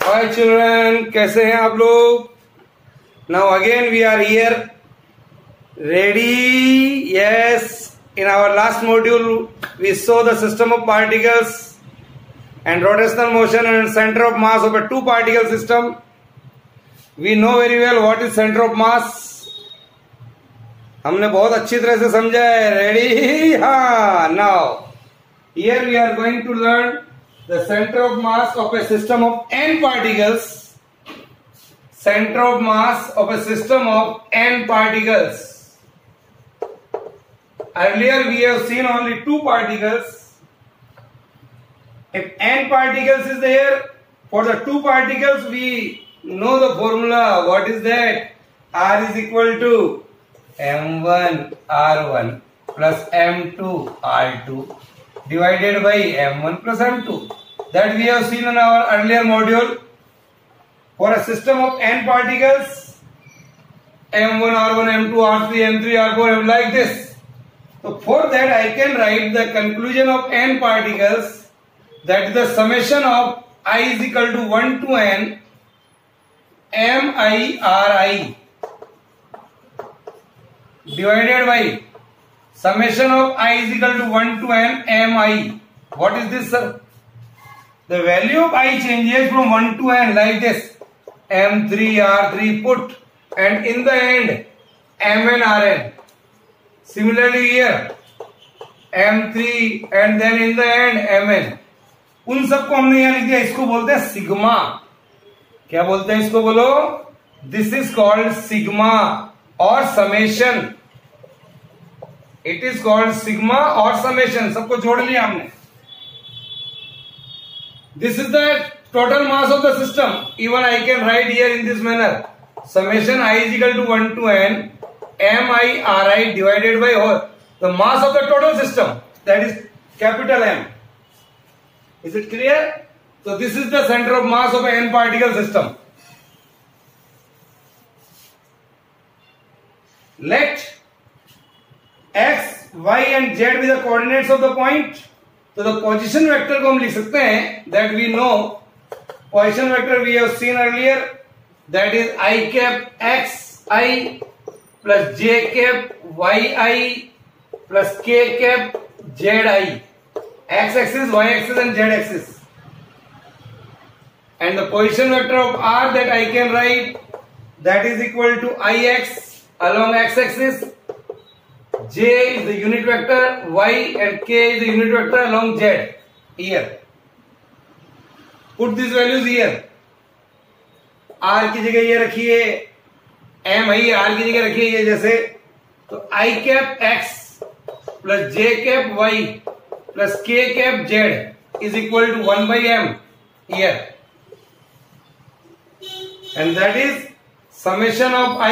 Hi children, कैसे हैं आप लोग? Now again we are here. Ready? Yes. In our last module we saw the system of particles and rotational motion and center of mass of a two particle system. We know very well what is center of mass. हमने बहुत अच्छी तरह से समझा है. Ready? हाँ. Now here we are going to learn the center of mass of a system of n particles. Center of mass of a system of n particles. Earlier we have seen only two particles. If n particles is there, for the two particles we know the formula. What is that? R is equal to m1 r1 plus m2 r2 divided by m1 plus m2. That we have seen in our earlier module. For a system of n particles, m1 r1 m2 r3 m3 r4 m like this. So for that I can write the conclusion of n particles, that the summation of I is equal to 1 to n mi ri divided by summation of I is equal to 1 to n mi. What is this, sir? The value of I changes from 1 to n like this. M3 R3 put, and in the end Mn Rn. Similarly here M3 and then in the end Mn. उन सबको हमने यहाँ लिख दिया. इसको बोलते हैं sigma. क्या बोलते हैं इसको? बोलो. दिस इज कॉल्ड सिग्मा और summation. It is called sigma और समेशन. सबको जोड़ लिया हमने. This is the total mass of the system. Even I can write here in this manner. Summation I is equal to 1 to n mi ri divided by the mass of the total system. That is capital M. Is it clear? So this is the center of mass of an n particle system. Let x, y and z be the coordinates of the point. तो the position vector को हम लिख सकते हैं. That we know position vector we have seen earlier. That is i cap x i plus j cap y i plus k cap z i. X axis, y axis and z axis. And the position vector of r that I can write, that is equal to i x along x axis. J is the unit vector, y and k is the unit vector along z. Here put these values here. R की जगह ये रखिए, m आई r की जगह रखिए ये जैसे. तो i cap x plus j cap y plus k cap z is equal to 1 by m here, and that is summation of I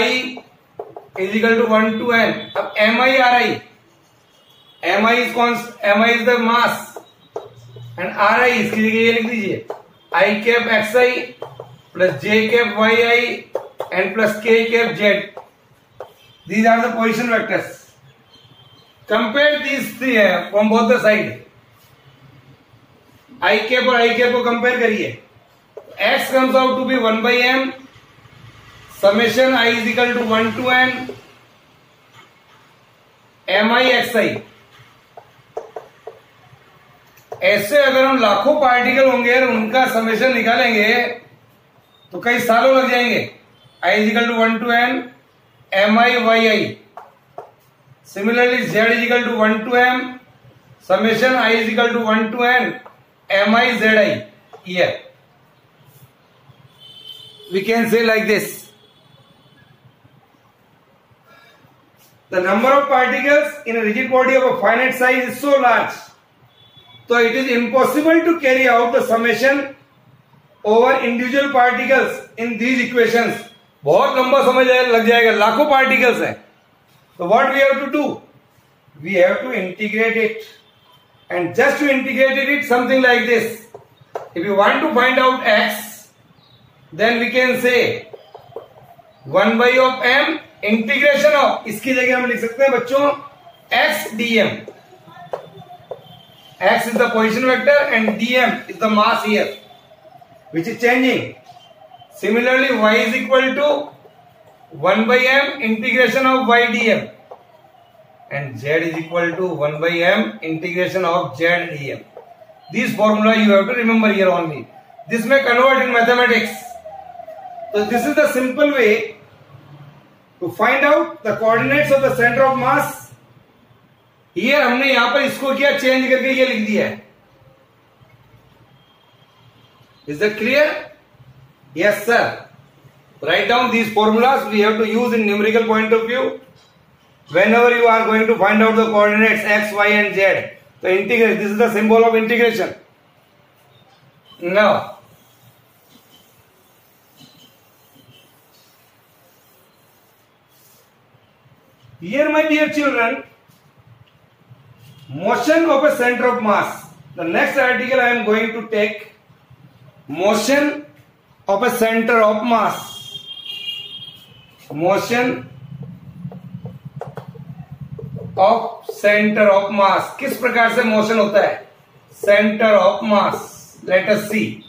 is equal to 1 to n. अब mi ri, mi is constant, mi is the mass and ri इसकी जगह ये लिख दीजिए. I cap xi plus j cap yi and plus k cap z. These are the position vectors. Compare these three from both the side. I cap और i cap को compare करिए. x comes out to be 1 by m. Summation I is equal to 1 to n mi xi. ऐसे अगर हम लाखों particle होंगे और उनका समेशन निकालेंगे तो कई सालों लग जाएंगे. I is equal to 1 to n mi yi. Similarly z is equal to 1 to m summation I is equal to 1 to n mi zi. Here we can say like this. The number of particles in a rigid body of a finite size is so large, so it is impossible to carry out the summation over individual particles in these equations. बहुत लंबा समय लग जाएगा, लाखों particles हैं. So what we have to do? We have to integrate it, and just to integrate it something like this. If you want to find out x, then we can say 1 by of m integration of, इसकी जगह हम लिख सकते हैं बच्चों x dm. x is the position vector and dm is the mass here which is changing. Similarly, y is equal to 1 by m integration of y dm, and z is equal to 1 by m integration of z dm. These formula you have to remember here only. This may convert in mathematics. So this is the simple way to find out the coordinates of the center of mass. Here हमने यहां पर इसको क्या change करके ये लिख दिया है. Is that clear? Yes, sir. Write down these formulas. We have to use in numerical point of view. Whenever you are going to find out the coordinates x, y, and z, so integrate. This is the symbol of integration. Now, here, my dear children, motion of a center of mass. The next article I am going to take motion of a center of mass. Motion of center of mass. किस प्रकार से motion होता है? Center of mass. Let us see.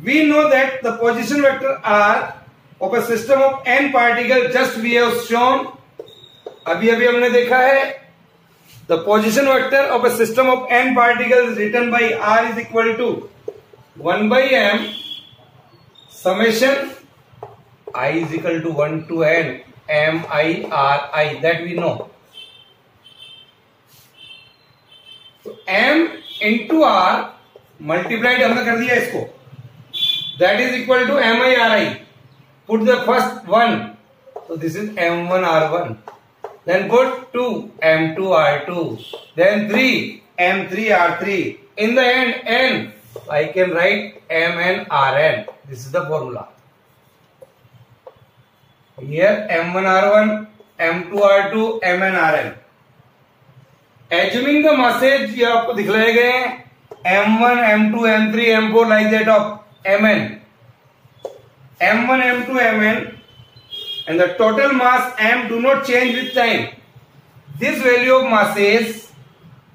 We know that the position vector R of a system of n particles, just we have shown. अभी अभी हमने देखा है. The position vector of a system of n particles is written by R is equal to 1 by m summation I is equal to 1 to n m I r I, that we know. So m into r multiplied हमने कर दिया इसको, that is equal to m I r I. Put the first one, so this is m1 r1. Then put 2 m2 r2. Then 3 m3 r3. In the end n, I can write mn rn. This is the formula. Here m1 r1, m2 r2, mn rn. Assuming the masses ये आपको दिखलाए गए हैं m1, m2, m3, m4 like that of mn. m1, m2, mn, and the total mass m do not change with time. This value of masses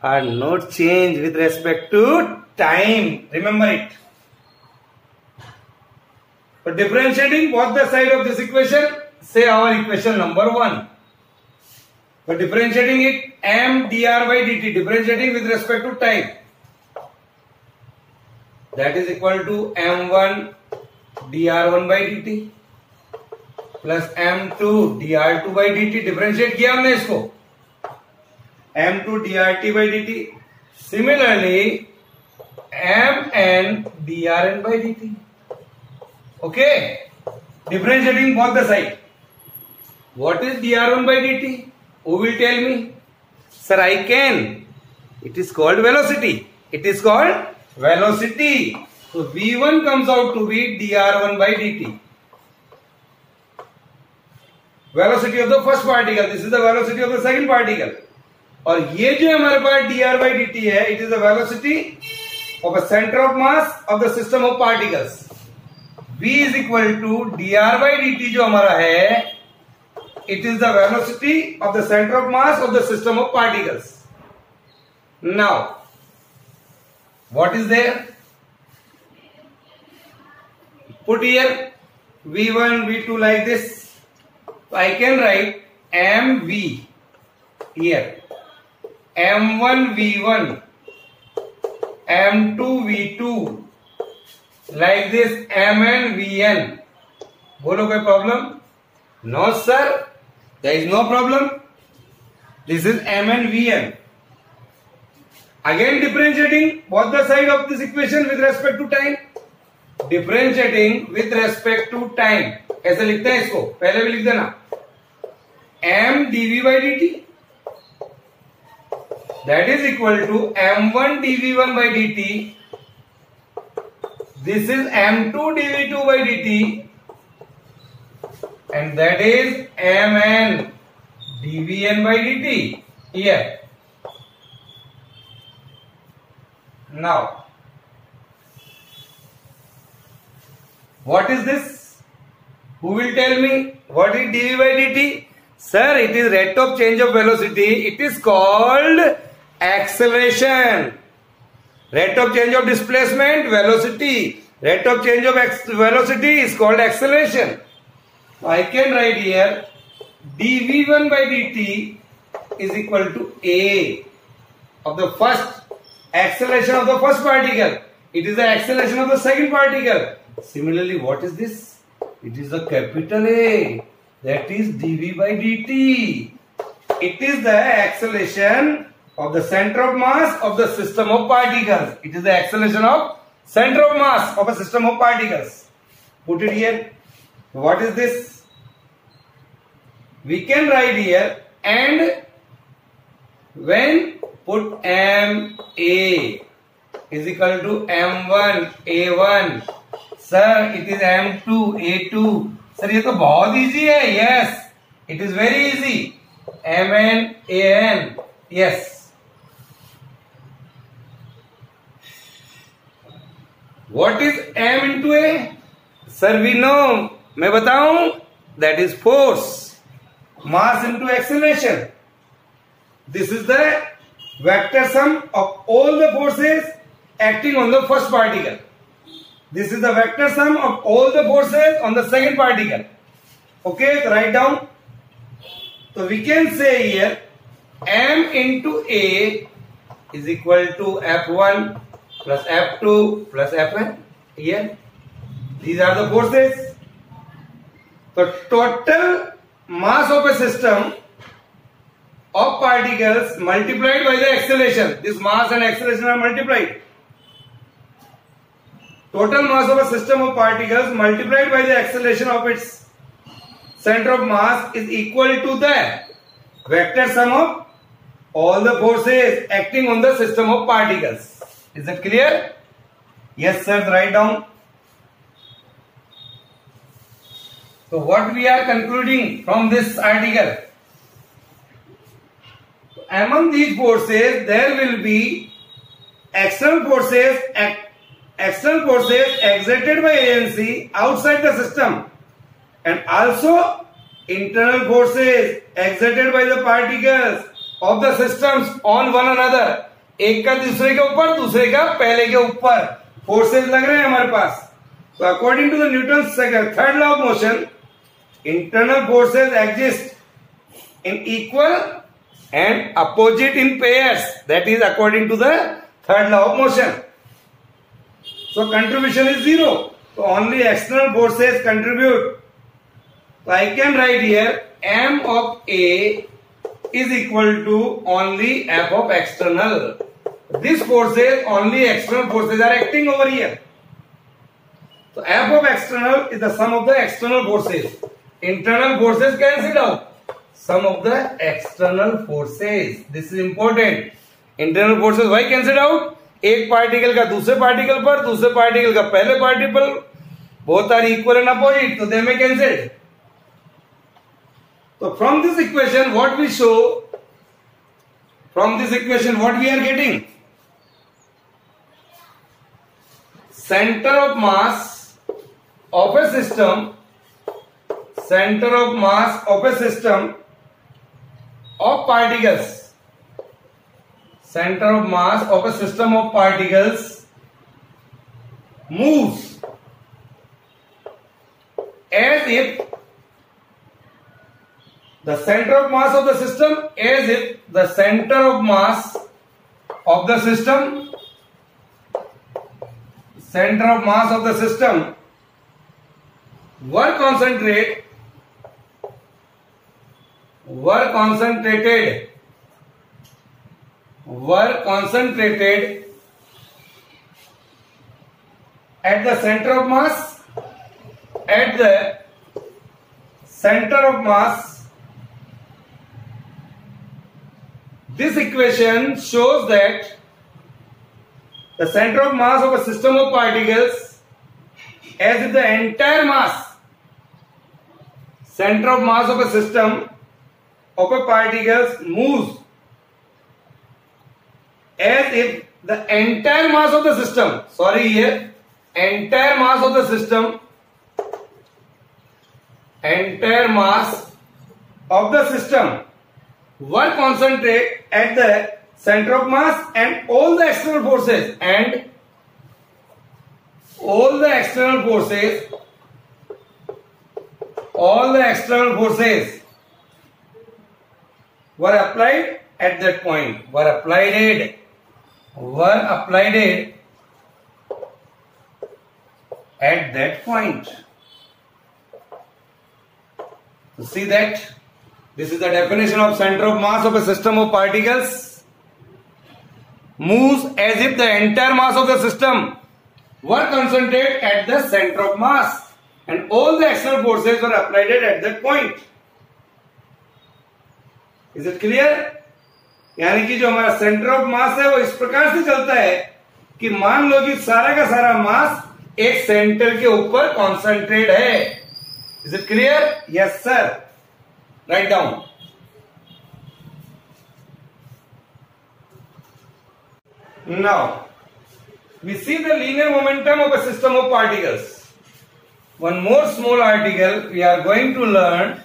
are not changed with respect to time. Remember it. For differentiating both the side of this equation, say our equation number 1. For differentiating it, m dr by dt, differentiating with respect to time, that is equal to m1 dr1 by dt plus m2 dr2 by dt. differentiate किया हमने इसको, m2 drt by dt. Similarly, mn drn by dt. Okay, differentiating both the side. What is dr1 by dt? Who will tell me? Sir, I can. It is called velocity. It is called velocity. So v1 comes out to be dr1 by dt. Velocity of the first particle. This is the velocity of the second particle. और ये जो हमारे पास dr by dt है, it is the velocity of a center of mass of the system of particles. v is equal to dr by dt जो हमारा है, it is the velocity of the center of mass of the system of particles. Now, what is there? Put here v1, v2 like this. So I can write mv here, m1 v1, m2 v2 like this, mn vn. बोलो कोई problem? No sir, there is no problem. This is mn vn. Again differentiating both the side of this equation with respect to time. Differentiating with respect to time. ऐसे लिखते हैं इसको, पहले भी लिख देना, m dv by dt, that is equal to m1 dv1 by dt. This is m2 dv2 by dt, and that is mn dvn by dt here. Now, what is this? Who will tell me what is dv by dt? Sir, it is rate of change of velocity. It is called acceleration. Rate of change of displacement, velocity. Rate of change of velocity is called acceleration. So I can write here dv1 by dt is equal to A of the first acceleration of the first particle. It is the acceleration of the second particle. Similarly, what is this? It is the capital A. That is dv by dt. It is the acceleration of the center of mass of the system of particles. It is the acceleration of center of mass of a system of particles. Put it here. What is this? We can write here, and when put ma is equal to m1 a1. Sir, it is m2 a2. Sir, ये तो बहुत easy है. Yes, it is very easy. mn an. Yes. What is m into a? Sir, we know. मैं बताऊं? That is force. Mass into acceleration. This is the vector sum of all the forces acting on the first particle. This is the vector sum of all the forces on the second particle. Okay, write down. So we can say here m into A is equal to F1 plus F2 plus Fn. Here, these are the forces. So total mass of a system of particles multiplied by the acceleration. This mass and acceleration are multiplied. Total mass of a system of particles multiplied by the acceleration of its center of mass is equal to the vector sum of all the forces acting on the system of particles. Is that clear? Yes, sir. Write down. So what we are concluding from this article? Among these forces, there will be external forces exerted by agency outside the system, and also internal forces exerted by the particles of the systems on one another. एक का दूसरे के ऊपर, दूसरे का पहले के ऊपर फोर्सेस लग रहे हैं हमारे पास. So according to the Newton's third law of motion, internal forces exist in equal and opposite in pairs. That is according to the third law of motion. So contribution is zero. So only external forces contribute. So I can write here m of A is equal to only f of external. These forces, only external forces are acting over here. So f of external is the sum of the external forces. Internal forces cancelled out. Sum of the external forces. This is important. Internal forces why cancelled out? एक particle का दूसरे particle पर, दूसरे particle का पहले particle, both are equal and opposite, so they may cancel. So from this equation, what we show? From this equation, what we are getting? Center of mass of a system. Center of mass of a system of particles. Center of mass of a system of particles moves as if the center of mass of the system, as if the center of mass of the system, center of mass of the system were concentrated at the center of mass, at the center of mass. This equation shows that the center of mass of a system of particles, as if the entire mass, center of mass of a system of a particles moves as if the entire mass of the system, entire mass of the system, entire mass of the system were concentrated at the center of mass and all the external forces were applied at that point, were applied at that point. So see that this is the definition of center of mass of a system of particles. Moves as if the entire mass of the system were concentrated at the center of mass and all the external forces were applied at that point. Is it clear? यानी कि जो हमारा centre of mass है वो इस प्रकार से चलता है कि मान लो कि सारा का सारा मास एक सेंटर के ऊपर कॉन्सेंट्रेट है. Is it clear? Yes sir. Write down. Now, we see the linear momentum of a system of particles. One more small article we are going to learn,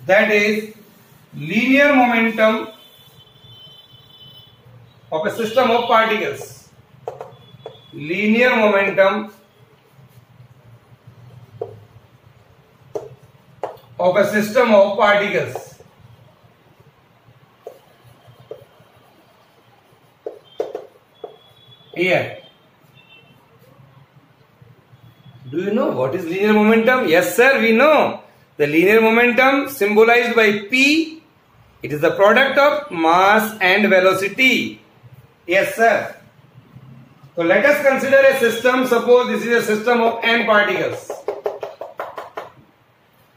that is linear momentum of a system of particles. Linear momentum of a system of particles. Here, do you know what is linear momentum? Yes sir, we know. The linear momentum symbolized by P, it is the product of mass and velocity. Yes sir. So let us consider a system. Suppose this is a system of n particles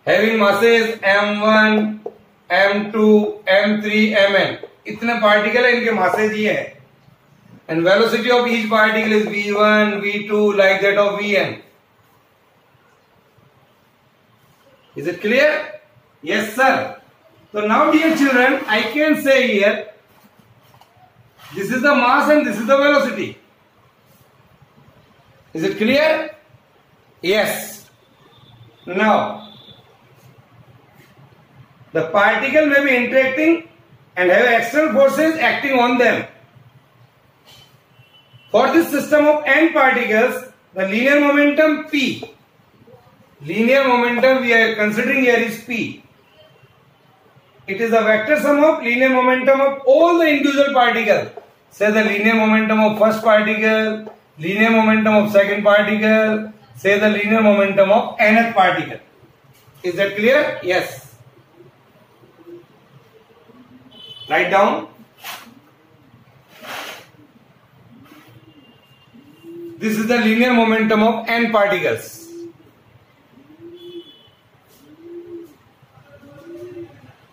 having masses m1, m2, m3, mn. इतने particle है, इनके masses ये है. And velocity of each particle is v1, v2, like that of vn. Is it clear? Yes sir. So now dear children, I can say here, this is the mass and this is the velocity. Is it clear? Yes. Now, the particle may be interacting and have external forces acting on them. For this system of n particles, the linear momentum P, linear momentum we are considering here is P. It is the vector sum of linear momentum of all the individual particles. Say the linear momentum of first particle, linear momentum of second particle, say the linear momentum of nth particle. Is that clear? Yes. Write down. This is the linear momentum of n particles.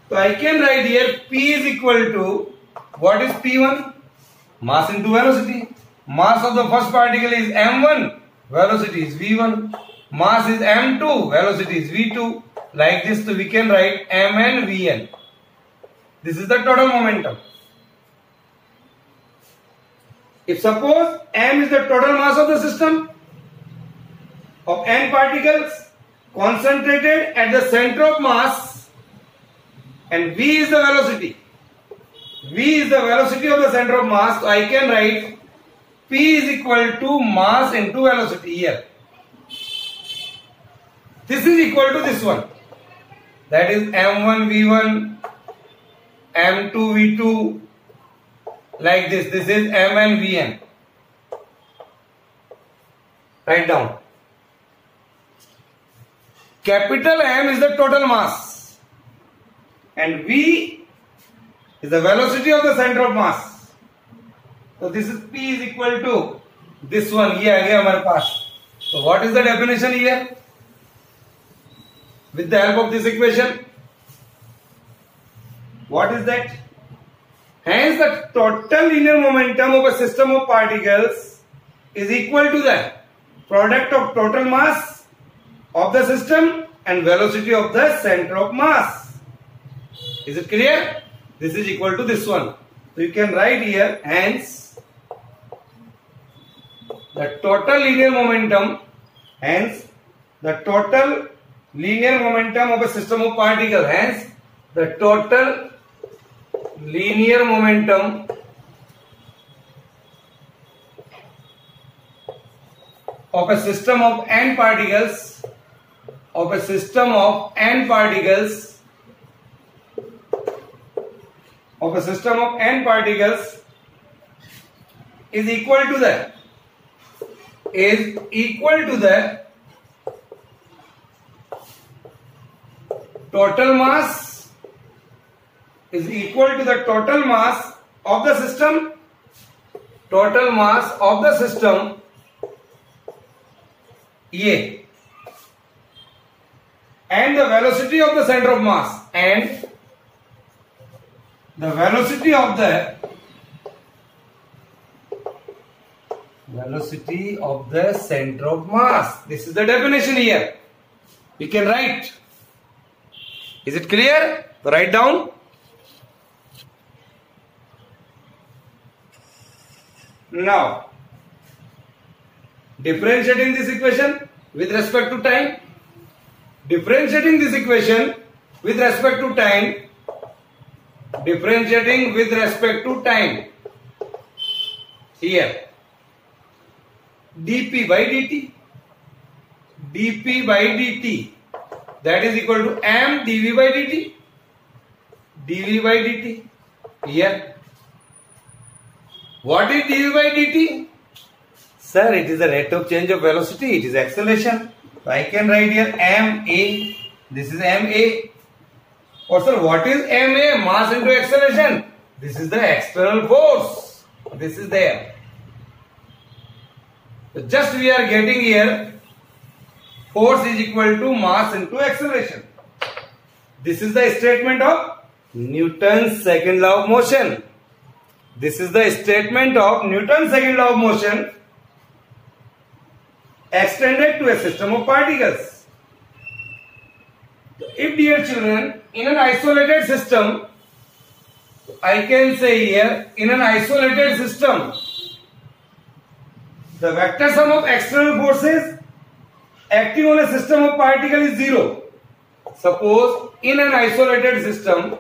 So I can write here P is equal to, what is P1? Mass into velocity. Mass of the first particle is m1, velocity is v1. Mass is m2, velocity is v2. Like this, so we can write mn vn. This is the total momentum. If suppose m is the total mass of the system of n particles concentrated at the center of mass and v is the velocity. V is the velocity of the center of mass. So I can write P is equal to mass into velocity here. This is equal to this one. That is m1 v1, m2 v2. Like this. This is mn vn. Write down. Capital M is the total mass and V is the velocity of the center of mass. So this is P is equal to this one. ये आ गया हमारे पास. So what is the definition here? With the help of this equation, what is that? Hence the total linear momentum of a system of particles is equal to the product of total mass of the system and velocity of the center of mass. Is it clear? This is equal to this one. So you can write here, hence the total linear momentum, hence the total linear momentum of a system of particles, hence the total linear momentum of a system of n particles, of a system of n particles, of a system of n particles is equal to the total mass, is equal to the total mass of the system, total mass of the system A, and the velocity of the center of mass, and the velocity of the center of mass. This is the definition here. We can write. Is it clear? Write down. Now, differentiating this equation with respect to time. Differentiating this equation with respect to time. Differentiating with respect to time. Here. dp by dt. dp by dt. That is equal to m dv by dt. dv by dt. Here. What is dv by dt? Sir, it is the rate of change of velocity. It is acceleration. So I can write here ma. This is ma. Or sir, what is ma? Mass into acceleration. This is the external force. This is there. So just we are getting here force is equal to mass into acceleration. This is the statement of Newton's second law of motion. This is the statement of Newton's second law of motion extended to a system of particles. If, dear children, in an isolated system, I can say here, in an isolated system, the vector sum of external forces acting on a system of particles is 0. Suppose in an isolated system,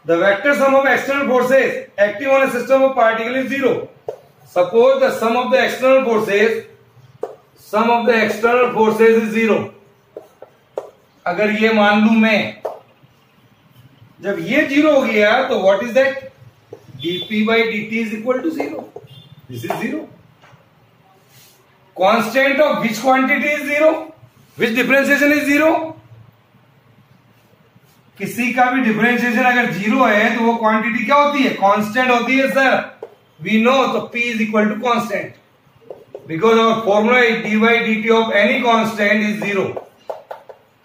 the vector sum of external forces acting on a system of particles is 0. Suppose the sum of the external forces is 0. अगर ये मान लूं मैं, जब ये 0 हो गया तो what is that? dp by dt is equal to 0. This is 0. Constant of which quantity is 0? Which differentiation is 0? किसी का भी डिफरेंशिएशन अगर 0 है तो वो क्वांटिटी क्या होती है? कांस्टेंट होती है sir. We know, so p is equal to constant. Because our formula is dy dt of any constant is 0.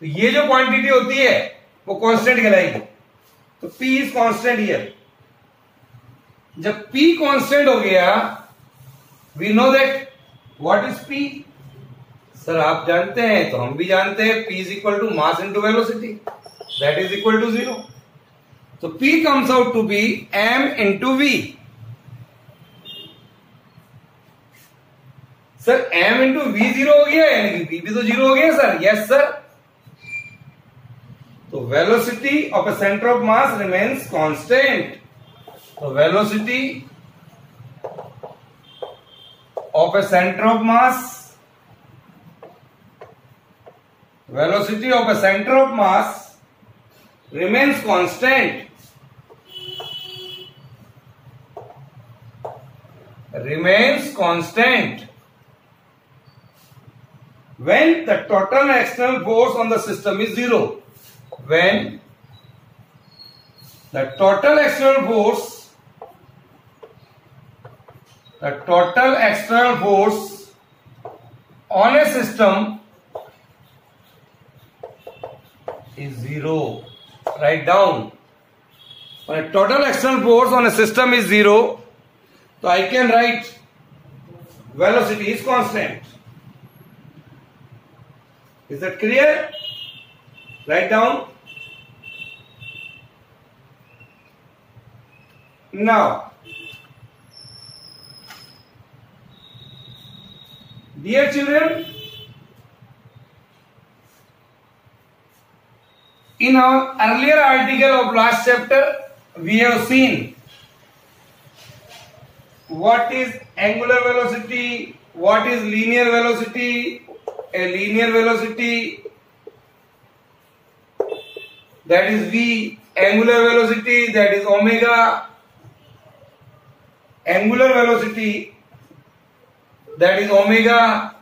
तो ये जो क्वांटिटी होती है वो कांस्टेंट कहलाएगी. तो p is constant here. जब p कांस्टेंट हो गया, we know that what is p? Sir आप जानते हैं तो हम भी जानते हैं, p is equal to mass into velocity. That is equal to 0. So p comes out to be m into v. Sir m into v 0 हो गया, यानी कि v भी तो 0 हो गया सर. Yes sir. तो velocity of a center of mass remains constant. So velocity of a center of mass remains constant. When the total external force on the system is 0. When the total external force on a system is 0. Write down. When a total external force on a system is 0, so I can write velocity is constant. Is that clear? Write down. Now, dear children, in our earlier article of last chapter, we have seen what is angular velocity, what is linear velocity. A linear velocity, that is v, angular velocity, that is omega. Angular velocity, that is omega.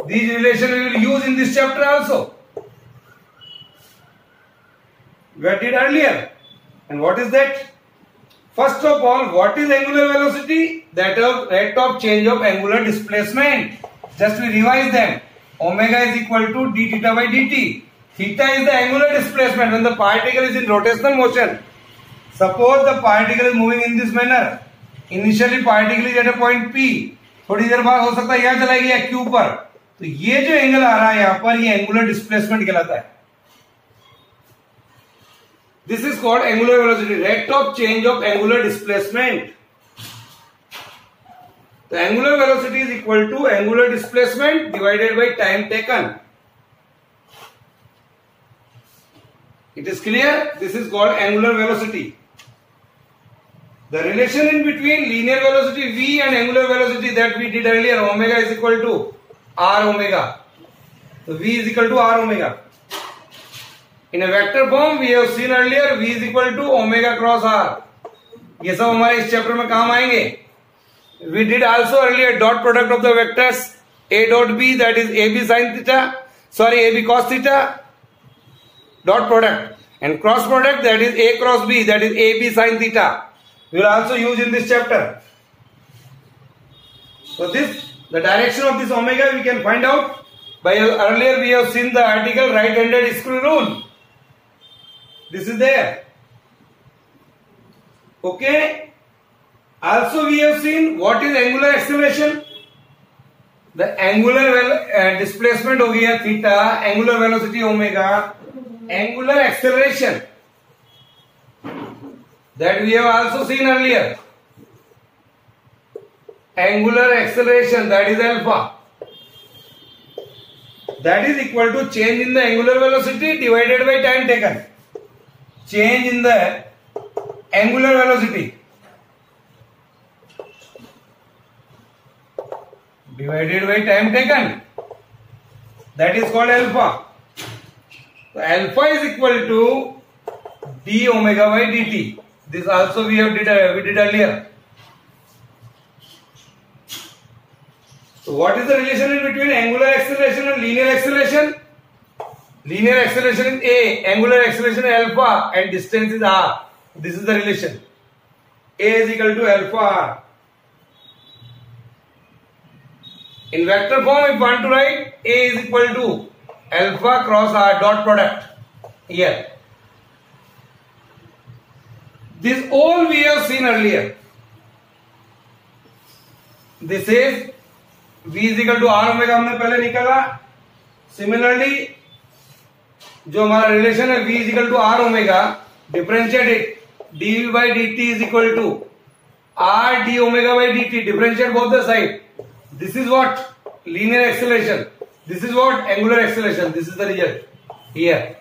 These relations we will use in this chapter also. We did earlier. And what is that? First of all, what is angular velocity? That is rate of change of angular displacement. Just we revise them. Omega is equal to d theta by dt. Theta is the angular displacement when the particle is in rotational motion. Suppose the particle is moving in this manner. Initially particle is at a point P. थोड़ी देर बाद हो सकता है यहाँ चला गया Q पर. तो ये जो एंगल आ रहा है यहाँ पर, ये एंगुलर डिस्प्लेसमेंट कहलाता है. This is called angular velocity, rate of change of angular displacement. The angular velocity is equal to angular displacement divided by time taken. It is clear? This is called angular velocity. The relation in between linear velocity v and angular velocity that we did earlier, omega is equal to r omega. So v is equal to r omega. In a vector form we have seen earlier v is equal to omega cross r. ये सब हमारे इस chapter में काम आएंगे. We did also earlier dot product of the vectors a dot b, that is ab sin theta, ab cos theta, dot product, and cross product, that is a cross b, that is ab sin theta. We will also use in this chapter. So this, the direction of this omega we can find out by earlier we have seen the article right-handed screw rule. This is there. Okay. Also we have seen what is angular acceleration. The angular displacement हो गया theta, angular velocity omega, angular acceleration that we have also seen earlier. Angular acceleration, that is alpha. That is equal to change in the angular velocity divided by time taken. Change in the angular velocity divided by time taken. That is called alpha. So alpha is equal to d omega by dt. This also we did earlier. So what is the relation in between angular acceleration and linear acceleration? Linear acceleration is a, angular acceleration is alpha, and distance is r. This is the relation. A is equal to alpha r. In vector form, if you want to write, A is equal to alpha cross r dot product. Here. This all we have seen earlier. This is V is equal to r omega हमने पहले निकाला. Similarly, जो हमारा relation है V is equal to r omega, differentiate it. dv by dt is equal to r d omega by dt. Differentiate both the side. This is what? Linear acceleration. This is what? Angular acceleration. This is the result here.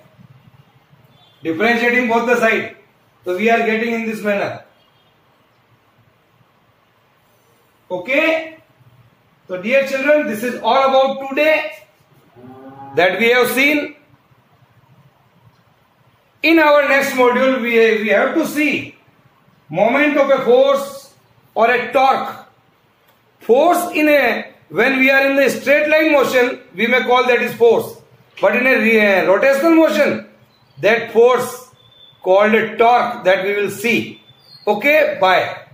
Differentiating both the side. So we are getting in this manner. Okay. So dear children, this is all about today that we have seen. In our next module, we have to see moment of a force or a torque. Force when we are in the straight line motion, we may call that is force. But in a rotational motion, that force called a torque, that we will see. Okay, bye.